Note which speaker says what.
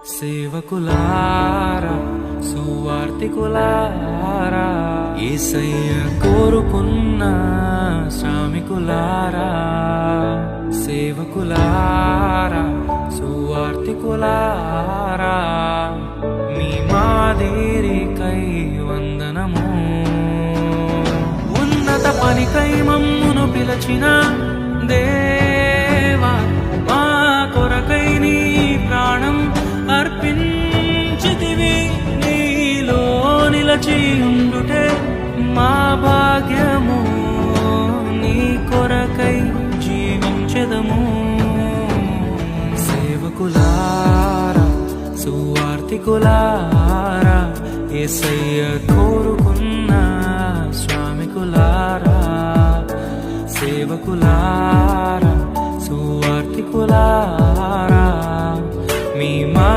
Speaker 1: సేవకులారా సువార్తికులారా యేసయ్య కోరుకున్న శ్రామికులారా సేవకులారా సువార్తికులారా మీ మాదిరికై వందనము ఉన్నత పనికై మమ్మును పిలచిన దేవా మా కొరకై నీ ప్రాణం అర్పించితివి నీలో నిలచి ఉండుటే మా భాగ్యము నీ కొరకై జీవించెదము సేవకులారా సువార్తికులారా యేసయ్య కోరుకున్న శ్రామికులారా సేవకులారా సువార్తికులారా